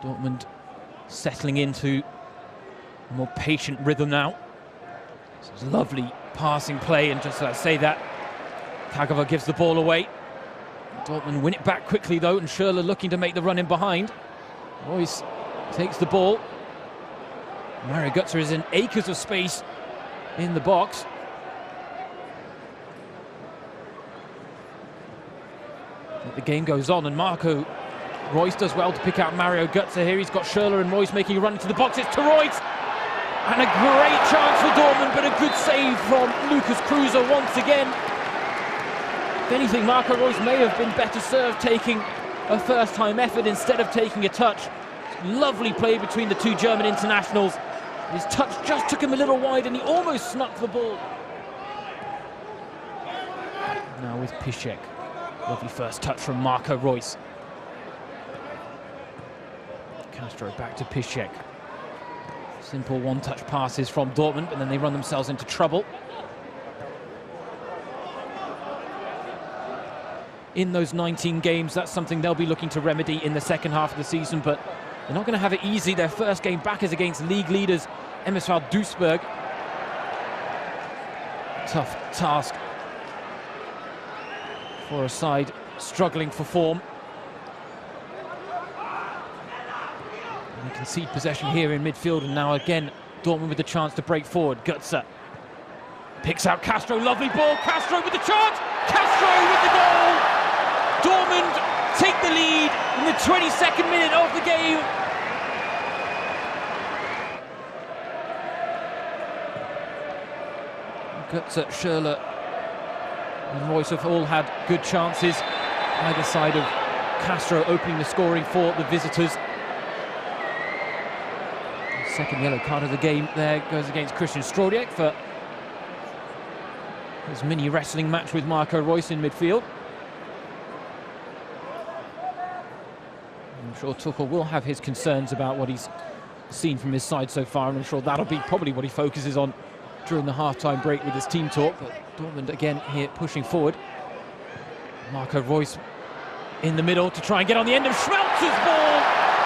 Dortmund settling into a more patient rhythm now. It's lovely passing play, and just as I say that, Kagawa gives the ball away. Dortmund win it back quickly though, and Schürrle looking to make the run in behind. Reus takes the ball. Mario Götze is in acres of space in the box. But the game goes on, and Marco Reus does well to pick out Mario Götze here. He's got Schürrle and Reus making a run into the box. It's to Reus! And a great chance for Dortmund, but a good save from Lucas Kruse once again. If anything, Marco Reus may have been better served taking a first-time effort instead of taking a touch. Lovely play between the two German internationals. His touch just took him a little wide, and he almost snuck the ball. Now with Piszczek. Lovely first touch from Marco Reus. Castro back to Piszczek. Simple one-touch passes from Dortmund, and then they run themselves into trouble. In those 19 games, that's something they'll be looking to remedy in the second half of the season, but they're not going to have it easy. Their first game back is against league leaders MSV Duisburg. Tough task for a side struggling for form. And they concede possession here in midfield, and now again Dortmund with the chance to break forward. Götze picks out Castro, lovely ball, Castro with the chance, Castro with the goal! Dortmund take the lead in the 22nd minute of the game. Götze, Schürrle and Reus have all had good chances, either side of Castro opening the scoring for the visitors. The second yellow card of the game there goes against Christian Strodiek for his mini wrestling match with Marco Reus in midfield. I'm sure Tuchel will have his concerns about what he's seen from his side so far, and I'm sure that'll be probably what he focuses on during the half-time break with his team talk. But Dortmund again here pushing forward. Marco Reus in the middle to try and get on the end of Schmelz's ball,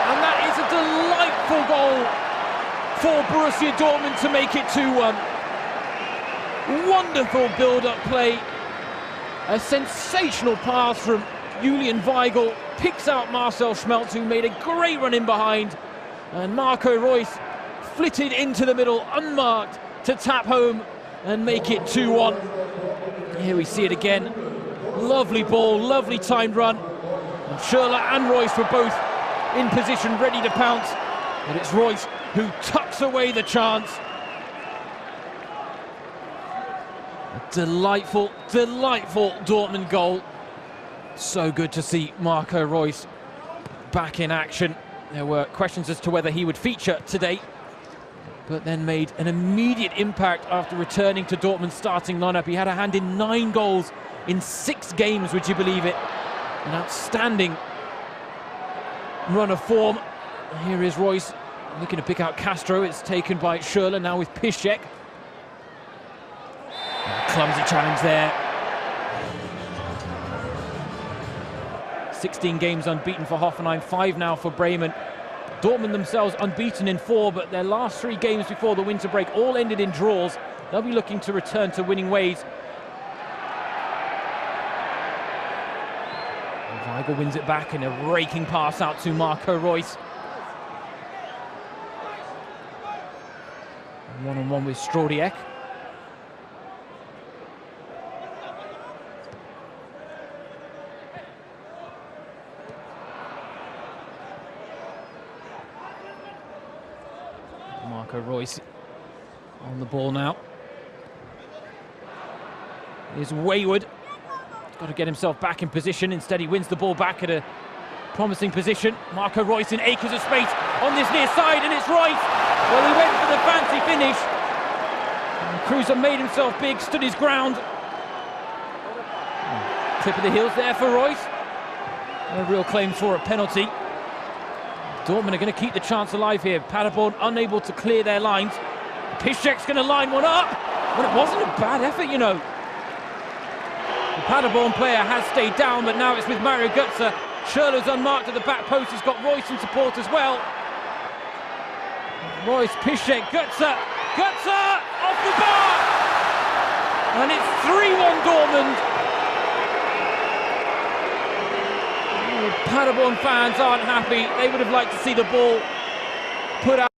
and that is a delightful goal for Borussia Dortmund to make it 2-1. Wonderful build-up play, a sensational pass from Julian Weigl, picks out Marcel Schmelz, who made a great run in behind, and Marco Reus flitted into the middle unmarked to tap home and make it 2-1. Here we see it again. Lovely ball, lovely timed run. And Schürrle and Reus were both in position, ready to pounce. But it's Reus who tucks away the chance. A delightful, delightful Dortmund goal. So good to see Marco Reus back in action. There were questions as to whether he would feature today, but then made an immediate impact after returning to Dortmund's starting lineup. He had a hand in 9 goals in 6 games, would you believe it? An outstanding run of form. Here is Reus looking to pick out Castro. It's taken by Schürrle, now with Piszczek. Clumsy challenge there. 16 games unbeaten for Hoffenheim, 5 now for Bremen. Dortmund themselves unbeaten in 4, but their last 3 games before the winter break all ended in draws. They'll be looking to return to winning ways. Weigl wins it back in a raking pass out to Marco Reus. One-on-one with Strodiek. Marco Reus on the ball now. Here's Wayward. He's got to get himself back in position. Instead, he wins the ball back at a promising position. Marco Reus in acres of space on this near side, and it's Reus. Well, he went for the fancy finish. And Kruse made himself big, stood his ground. Tip of the heels there for Reus. A real claim for a penalty. Dortmund are going to keep the chance alive here. Paderborn unable to clear their lines. Piszczek's going to line one up. Well, it wasn't a bad effort, you know. The Paderborn player has stayed down, but now it's with Mario Götze Schürrle's unmarked at the back post. He's got Reus in support as well. Reus, Piszczek, Götze off the bar! And it's 3-1 Dortmund. Paderborn fans aren't happy. They would have liked to see the ball put out.